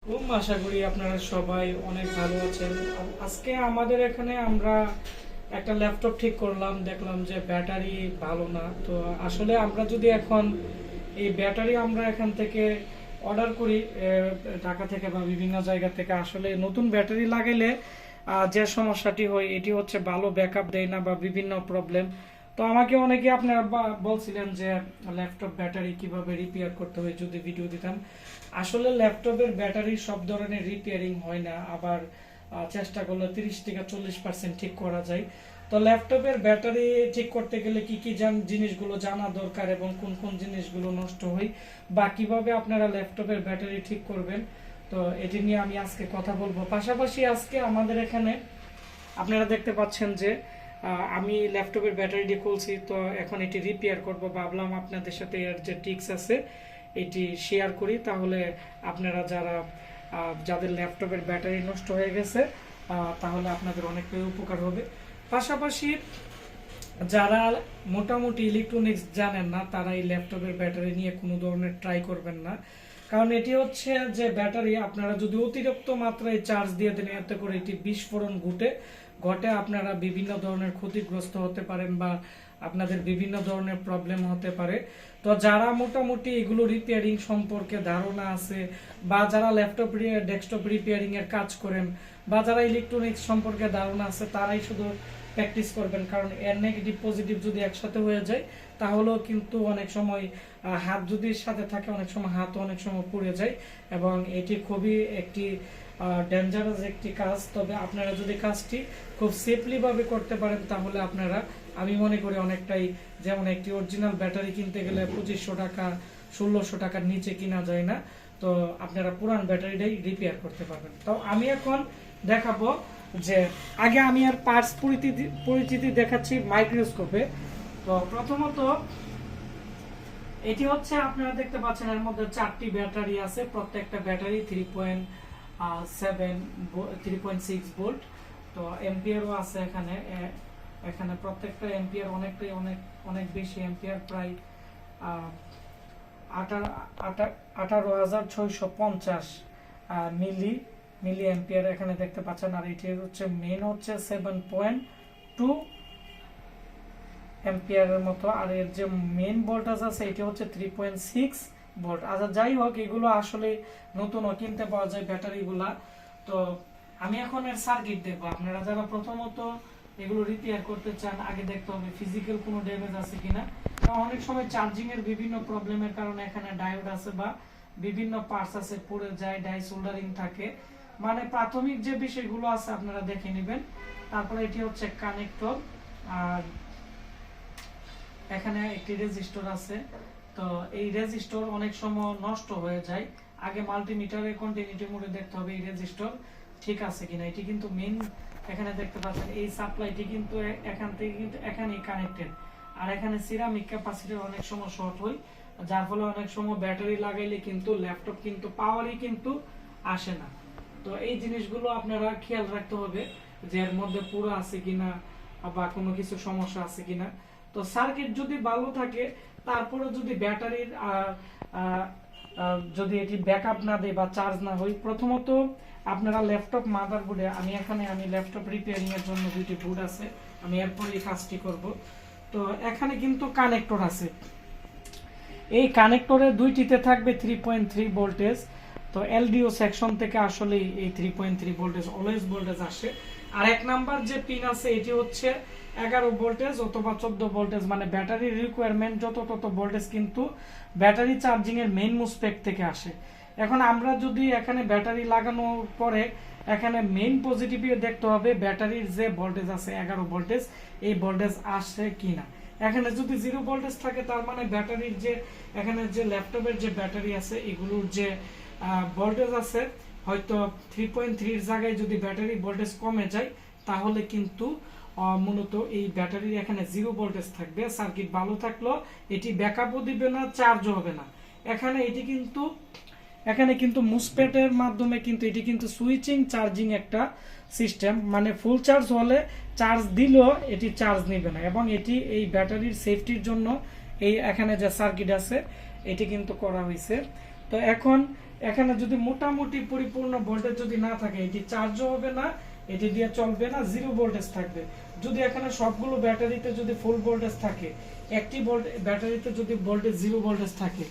আশা করি আপনারা সবাই অনেক ভালো আছেন। আজকে আমাদের এখানে আমরা একটা ল্যাপটপ ঠিক করলাম, দেখলাম যে ব্যাটারি ভালো না। তো আসলে আমরা যদি এখন এই ব্যাটারি আমরা এখান থেকে অর্ডার করি ঢাকা থেকে বা বিভিন্ন জায়গা থেকে, আসলে নতুন ব্যাটারি লাগাইলে যে সমস্যাটি হয় এটি হচ্ছে ভালো ব্যাকআপ দেয় না বা বিভিন্ন প্রবলেম। তো আমাকে অনেকে আপনারা বলছিলেন যে ল্যাপটপ ব্যাটারি কিভাবে রিপেয়ার করতে হয়, যদি ভিডিও দিতাম। আসলে ল্যাপটপের ব্যাটারি সব ধরনের রিপেয়ারিং হয় না, আবার চেষ্টা করলে 30 থেকে 40% ঠিক করা যায়। তো ল্যাপটপের ব্যাটারি ঠিক করতে গেলে কি কি জিনিসগুলো জানা দরকার এবং কোন কোন জিনিসগুলো নষ্ট হয় বা কিভাবে আপনারা ল্যাপটপের ব্যাটারি ঠিক করবেন, তো এটি নিয়ে আমি আজকে কথা বলবো। পাশাপাশি আজকে আমাদের এখানে আপনারা দেখতে পাচ্ছেন যে আমি ল্যাপটপের ব্যাটারিটি খুলছি, তো এখন এটি রিপেয়ার করব। ভাবলাম আপনাদের সাথে এর যে টিপস আছে এটি শেয়ার করি, তাহলে আপনারা যাদের ল্যাপটপের ব্যাটারি নষ্ট হয়ে গেছে তাহলে আপনাদের অনেকটাই উপকার হবে। পাশাপাশি যারা মোটামুটি ইলেকট্রনিক্স জানেন না তারা এই ল্যাপটপের ব্যাটারি নিয়ে কোনো ধরনের ট্রাই করবেন না, কারণ এটি হচ্ছে যে ব্যাটারি আপনারা যদি অতিরিক্ত মাত্রায় চার্জ দিয়ে দেন, এতে করে এটি বিস্ফোরণ ঘটে আপনারা বিভিন্ন ধরনের ক্ষতিগ্রস্ত হতে পারেন বা আপনাদের বিভিন্ন ধরনের প্রবলেম হতে পারে। তো যারা মোটামুটি এগুলো রিপেয়ারিং সম্পর্কে ধারণা আছে বা যারা ল্যাপটপ ডেস্কটপ রিপেয়ারিং এর কাজ করেন বা যারা ইলেকট্রনিক্স সম্পর্কে ধারণা আছে তারাই শুধু প্র্যাকটিস করবেন, কারণ এর নেগেটিভ পজিটিভ যদি একসাথে হয়ে যায় তাহলেও কিন্তু অনেক সময় হাত যদি সাথে থাকে অনেক সময় হাতও অনেক সময় পুড়ে যায় এবং এটি খুবই একটি ডেঞ্জারাস একটি কাজ। তবে আপনারা যদি কাজটি খুব সেফলি ভাবে করতে পারেন তাহলে আপনারা, আমি মনে করি অনেকটাই, যেমন একটি অরিজিনাল ব্যাটারি কিনতে গেলে 2500 টাকা 1600 টাকার নিচে কিনা যায় না, তো আপনারা পুরান ব্যাটারিটাই রিপেয়ার করতে পারবেন। তো আমি এখন দেখাবো যে আগে আমি আর পার্টস পরিচিতি দেখাচ্ছি মাইক্রোস্কোপে। তো প্রথমত এটি হচ্ছে আপনারা দেখতে পাচ্ছেন এর মধ্যে 4টি ব্যাটারি আছে, প্রত্যেকটা ব্যাটারি 3.6 ভোল্ট। তো এম্পিয়ারও আছে এখানে এখানে প্রত্যেকটা এম্পিয়ার অনেকটাই অনেক বেশি এম্পিয়ার, প্রায় 18,650 মিলি এম্পিয়ার এখানে দেখতে পাচ্ছেন। আর এটির হচ্ছে মেইন হচ্ছে 7.2 এম্পিয়ারের মতো, আর এর যে মেইন ভোল্টেজ আছে এটি হচ্ছে 3.6 ভোল্ট। আচ্ছা যাই হোক, এগুলো আসলে নতুনও কিনতে পাওয়া যায় ব্যাটারিগুলা। তো আমি এখন এর সার্কিট দেখবো। আপনারা যারা প্রথমত এগুলো রিপেয়ার করতে চান আগে দেখতে হবে ফিজিক্যাল কোনো ড্যামেজ আছে কিনা, কারণ অনেক সময় চার্জিং এর বিভিন্ন প্রবলেমের কারণে এখানে ডায়োড আছে বা বিভিন্ন পার্টস আছে পুড়ে যায়, ডাই সোল্ডারিং থাকে, মানে প্রাথমিক যে বিষয়গুলো আছে আপনারা দেখে নেবেন। তারপরে এটি হচ্ছে কানেক্টর, আর এখানে একটি রেজিস্টর আছে। তো এই রেজিস্টর অনেক সময় নষ্ট হয়ে যায়, আগে মাল্টিমিটারে কন্টিনিউটি মোডে দেখতে হবে এই রেজিস্টর ঠিক আছে কিনা। এটি কিন্তু মেইন, এখানে দেখতে পাচ্ছেন এই সাপ্লাইটি কিন্তু এখান থেকে কিন্তু এখানেই কানেক্টেড, আর এখানে সিরামিক ক্যাপাসিটর অনেক সময় শর্ট হয়, যার ফলে অনেক সময় ব্যাটারি লাগাইলে কিন্তু ল্যাপটপ কিন্তু পাওয়ারই কিন্তু আসে না। তো এই জিনিসগুলো আপনারা খেয়াল রাখতে হবে যে এর মধ্যে পুরো আছে কিনা বা কোনো কিছু সমস্যা আছে কিনা। তো সার্কিট যদি ভালো থাকে তারপরে যদি ব্যাটারির যদি এটি ব্যাকআপ না দেয় বা চার্জ না হয়, প্রথমত আপনারা ল্যাপটপ মাদারবোর্ডে, আমি ল্যাপটপ রিপেয়ারিং এর জন্য দুইটি বোর্ড আছে, আমি এরপরে এই কাজটি করব। তো এখানে কিন্তু কানেক্টর আছে, এই কানেক্টরের দুইটিতে থাকবে 3.3 ভোল্টেজ। তো এলডিও সেকশন থেকে আসলে এই 3.3 ভোল্টেজ অলওয়েজ ভোল্টেজ আসে। আর এক নাম্বার যে পিন আছে এটি হচ্ছে 11 ভোল্টেজ অথবা 14 ভোল্টেজ, মানে ব্যাটারির রিকোয়ারমেন্ট যত তত ভোল্টেজ কিন্তু ব্যাটারি চার্জিং এর মেইন মুসপেক থেকে আসে। এখন আমরা যদি এখানে ব্যাটারি লাগানোর পরে এখানে মেইন পজিটিভ দেখতে হবে ব্যাটারির যে ভোল্টেজ আছে 11 ভোল্টেজ, এই ভোল্টেজ আসে কিনা। এখানে যদি 0 ভোল্টেজ থাকে তার মানে ব্যাটারির যে এখানে যে ল্যাপটপের যে ব্যাটারি আছে এগুলোর যে ভোল্টেজ আছে হয়তো 3.3 এর জায়গায় যদি ব্যাটারি ভোল্টেজ কমে যায় তাহলে কিন্তু মূলত এই ব্যাটারির এখানে 0 ভোল্টেজ থাকবে। সার্কিট ভালো থাকলো এটি ব্যাকআপও দিবে না, চার্জও হবে না। এখানে কিন্তু মুসপেটের মাধ্যমে কিন্তু এটি কিন্তু সুইচিং চার্জিং একটা সিস্টেম, মানে ফুল চার্জ হলে চার্জ দিলেও এটি চার্জ নেবে না, এবং এটি এই ব্যাটারির সেফটির জন্য এই এখানে যে সার্কিট আছে এটি কিন্তু করা হয়েছে। তো এখন এখানে যদি মোটামুটি পরিপূর্ণ ভোল্টেজ যদি না থাকে, এটি চার্জও হবে না, এটি দিয়ে চলবে না, জিরো ভোল্টেজ থাকবে। যদি এখানে সবগুলো ব্যাটারিতে যদি ফুল ভোল্টেজ থাকে, একটি ব্যাটারিতে যদি ভোল্টেজ জিরো ভোল্টেজ থাকে,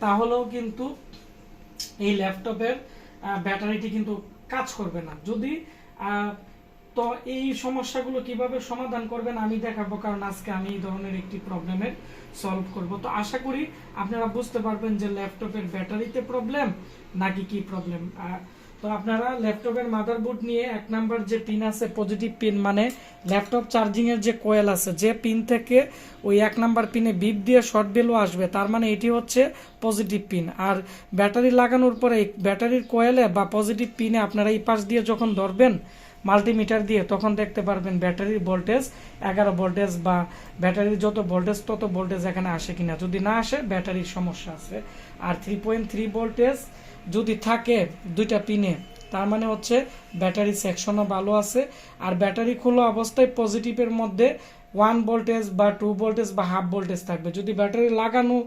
তাহলেও কিন্তু এই ল্যাপটপের ব্যাটারিটি কিন্তু কাজ করবে না। যদি তো এই সমস্যাগুলো কিভাবে সমাধান করবেন আমি দেখাবো, কারণ আজকে আমি এই ধরনের একটি প্রবলেমের সলভ করব। তো আশা করি আপনারা বুঝতে পারবেন যে ল্যাপটপের ব্যাটারিতে প্রবলেম নাকি কি প্রবলেম। তো আপনারা ল্যাপটপের মাদারবোর্ড নিয়ে 1 নাম্বার যে পিন আছে পজিটিভ পিন, মানে ল্যাপটপ চার্জিং এর যে কয়েল আছে, যে পিন থেকে ওই 1 নাম্বার পিনে বিপ দিয়ে শর্ট ভ্যালু আসবে, তার মানে এটি হচ্ছে পজিটিভ পিন। আর ব্যাটারি লাগানোর পরে ব্যাটারির কয়েলে বা পজিটিভ পিনে আপনারা এই পাশ দিয়ে যখন ধরবেন মাল্টিমিটার দিয়ে, তখন দেখতে পারবেন ব্যাটারির ভোল্টেজ 11 ভোল্টেজ বা ব্যাটারির যত ভোল্টেজ তত ভোল্টেজ এখানে আসে কিনা। যদি না আসে ব্যাটারির সমস্যা আছে। আর 3.3 ভোল্টেজ যদি থাকে দুইটা পিনে, তার মানে হচ্ছে ব্যাটারি সেকশনও ভালো আছে। আর ব্যাটারি খোলা অবস্থায় পজিটিভের মধ্যে 1 ভোল্টেজ বা 2 ভোল্টেজ বা হাফ ভোল্টেজ থাকবে। যদি ব্যাটারি লাগানো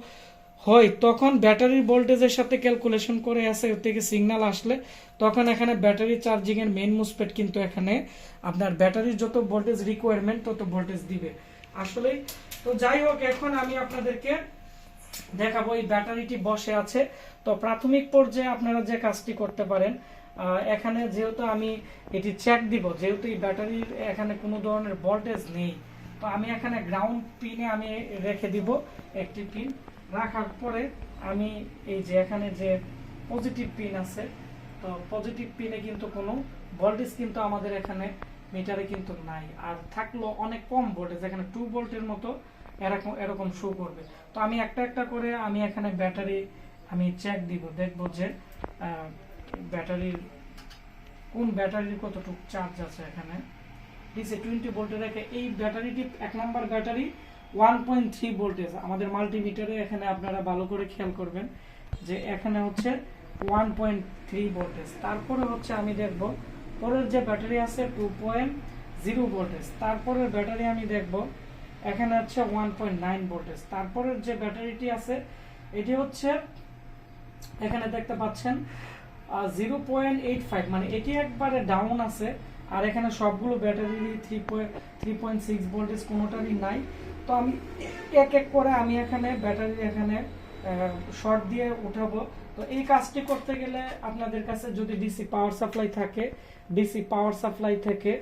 হয় তখন ব্যাটারির ভোল্টেজের সাথে ক্যালকুলেশন করে আসে, ওর থেকে সিগন্যাল আসলে তখন এখানে ব্যাটারি চার্জিং এর মেইন মুসফেট কিন্তু এখানে আপনার ব্যাটারির যত ভোল্টেজ রিকোয়ারমেন্ট তত ভোল্টেজ দিবে আসলে। তো যাই হোক, এখন আমি আপনাদেরকে দেখাবো এই ব্যাটারিটি বসে আছে। তো প্রাথমিক পর্যায়ে আপনারা যে কাজটি করতে পারেন, এখানে যেহেতু আমি এটি চেক দিব, যেহেতু এই ব্যাটারির এখানে কোনো ধরনের ভোল্টেজ নেই, তো আমি এখানে গ্রাউন্ড পিনে আমি রেখে দিব একটি পিন। রাখার পরে আমি এই যে এখানে যে পজিটিভ পিন আছে, তো পজিটিভ পিনে কিন্তু কোনো ভোল্টেজ কিন্তু আমাদের এখানে মিটারে কিন্তু নাই, আর থাকলো অনেক কম ভোল্টেজ, এখানে 2 ভোল্টের মতো এরকম শো করবে। তো আমি একটা একটা করে আমি এখানে ব্যাটারি আমি চেক দিব, দেখবো যে ব্যাটারির কোন ব্যাটারির কতটুকু চার্জ আছে। এখানে ডিসি 20 ভোল্টে রেখে এই ব্যাটারিটি 1 নাম্বার ব্যাটারি 1.3 ভোল্টেজ আমাদের মাল্টিমিটারে, এখানে আপনারা ভালো করে খেয়াল করবেন যে এখানে হচ্ছে 1.3 ভোল্টেজ। তারপরে হচ্ছে আমি দেখব পরের যে ব্যাটারি আছে 2.0 ভোল্টেজ, তারপরের ব্যাটারি আমি দেখব এখানে হচ্ছে 1.9 ভোল্টেজ, তারপরের যে ব্যাটারিটি আছে এটি হচ্ছে এখানে দেখতে পাচ্ছেন 0.85, মানে এটি একবারে ডাউন আছে। আর এখানে সবগুলো ব্যাটারি 3.6 ভোল্টেজ কোনোটারই নাই। তো আমি এক এক করে আমি এখানে ব্যাটারি এখানে শর্ট দিয়ে উঠাবো। তো এই কাজটি করতে গেলে আপনাদের কাছে যদি ডিসি পাওয়ার সাপ্লাই থাকে, ডিসি পাওয়ার সাপ্লাই থেকে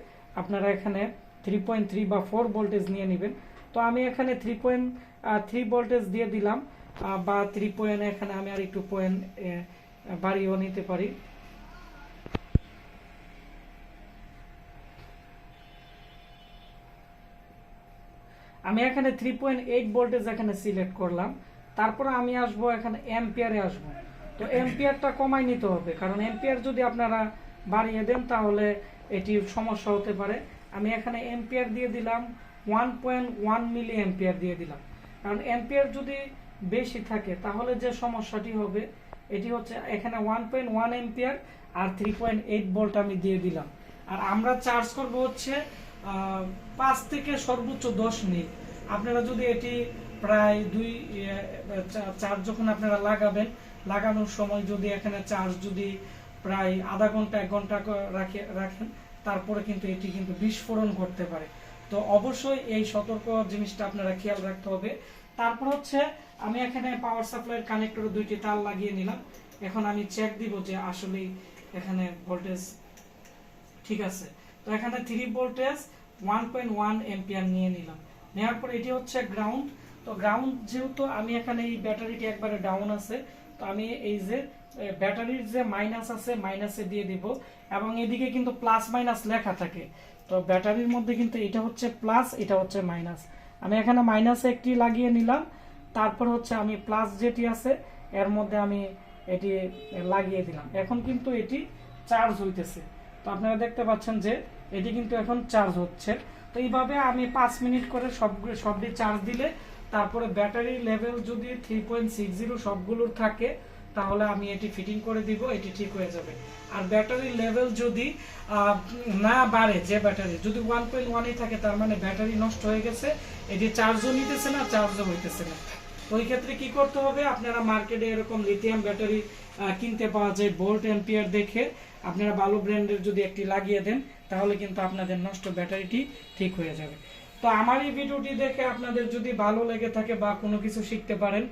আপনারা এখানে 3.3 বা 4 ভোল্টেজ নিয়ে নেবেন। তো আমি এখানে 3.3 ভোল্টেজ দিয়ে দিলাম, বা 3 এখানে আমি আর একটু পয়েন্ট বাড়িয়েও নিতে পারি। আমি এখানে 3.8 ভোল্টেজ এখানে সিলেক্ট করলাম। তারপরে আমি আসবো এখানে এম্পিয়ারে আসবো। তো এম্পিয়ারটা কমাই নিতে হবে, কারণ এম্পিয়ার যদি আপনারা বাড়িয়ে দেন তাহলে এটি সমস্যা হতে পারে। আমি এখানে এম্পিয়ার দিয়ে দিলাম 1.1 মিলি এম্পিয়ার দিয়ে দিলাম, কারণ এম্পিয়ার যদি বেশি থাকে তাহলে যে সমস্যাটি হবে এটি হচ্ছে এখানে 1.1 এম্পিয়ার আর 3.8 ভোল্ট আমি দিয়ে দিলাম। আর আমরা চার্জ করব হচ্ছে 5 থেকে সর্বোচ্চ 10 মিনিট। আপনারা যদি এটি প্রায় চার্জ যখন আপনারা লাগানোর সময় যদি এখানে চার্জ যদি প্রায় আধা ঘন্টা 1 ঘন্টা রাখেন, তারপরে কিন্তু এটি কিন্তু বিস্ফোরণ করতে পারে। তো অবশ্যই এই সতর্ক জিনিসটা আপনারা খেয়াল রাখতে হবে। তারপর হচ্ছে আমি এখানে পাওয়ার সাপ্লাইয়ের কানেক্টরে 2টি তার লাগিয়ে নিলাম। এখন আমি চেক দিব যে আসলে এখানে ভোল্টেজ ঠিক আছে। তো এখানে 3 ভোল্টেজ 1.1 এম্পিয়ার নিয়ে নিলাম। নেওয়ার পর এটি হচ্ছে গ্রাউন্ড। তো গ্রাউন্ড যেহেতু আমি এখানে এই ব্যাটারিটি একবারে ডাউন আছে, তো আমি এই যে ব্যাটারির যে মাইনাস আছে মাইনাসে দিয়ে দিব, এবং এদিকে কিন্তু প্লাস মাইনাস লেখা থাকে। তো ব্যাটারির মধ্যে কিন্তু এটা হচ্ছে প্লাস, এটা হচ্ছে মাইনাস। আমি এখানে মাইনাসে একটি লাগিয়ে নিলাম, তারপর হচ্ছে আমি প্লাস যেটি আছে এর মধ্যে আমি এটি লাগিয়ে দিলাম। এখন কিন্তু এটি চার্জ হইতেছে। তো আপনারা দেখতে পাচ্ছেন যে এটি কিন্তু এখন চার্জ হচ্ছে। তো এইভাবে আমি 5 মিনিট করে সবটি চার্জ দিলে, তারপরে ব্যাটারি লেভেল যদি 3.60 সবগুলোর থাকে তাহলে আমি এটি ফিটিং করে দিব, এটি ঠিক হয়ে যাবে। আর ব্যাটারি লেভেল যদি না বাড়ে, যে ব্যাটারি যদি 1.1 থাকে তার মানে ব্যাটারি নষ্ট হয়ে গেছে, এটি চার্জও নিতেছে না, চার্জও হইতেছে না। ওই ক্ষেত্রে কি করতে হবে, আপনারা মার্কেটে এরকম লিথিয়াম ব্যাটারি কিনতে পাওয়া যায়, ভোল্ট অ্যাম্পিয়ার দেখে আপনারা ভালো ব্র্যান্ডের যদি একটি লাগিয়ে দেন, তাহলে কিন্তু আপনাদের নষ্ট ব্যাটারিটি ঠিক হয়ে যাবে। তো আমার এই ভিডিওটি দেখে আপনাদের যদি ভালো লেগে থাকে বা কোনো কিছু শিখতে পারেন,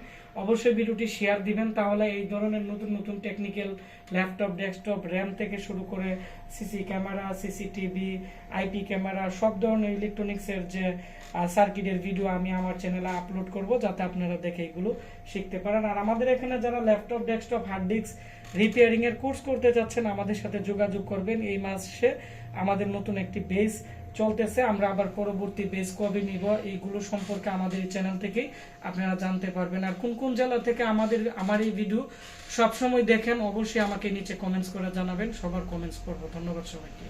অবশ্যই ভিডিওটি শেয়ার দিবেন। তাহলে এই ধরনের নতুন নতুন টেকনিক্যাল ল্যাপটপ, ডেস্কটপ, র্যাম থেকে শুরু করে CC camera, CCTV, IP camera, সব ধরনের ইলেকট্রনিক্সের যে সার্কিটের ভিডিও আমি আমার চ্যানেলে আপলোড করব, যাতে আপনারা দেখে এগুলো শিখতে পারেন। আর আমাদের এখানে যারা laptop, desktop, hard disk repairing এর কোর্স করতে যাচ্ছেন, আমাদের সাথে যোগাযোগ করবেন। এই মাসে আমাদের নতুন একটি বেস চলতেছে, আমরা আবার পরবর্তী বেস কবে নিব এইগুলো সম্পর্কে আমাদের এই চ্যানেল থেকেই আপনারা জানতে পারবেন। আর কোন কোন জেলা থেকে আমার এই ভিডিও সবসময় দেখেন, অবশ্যই আমাকে নিচে কমেন্টস করে জানাবেন, সবার কমেন্টস করবো। ধন্যবাদ সবাইকে।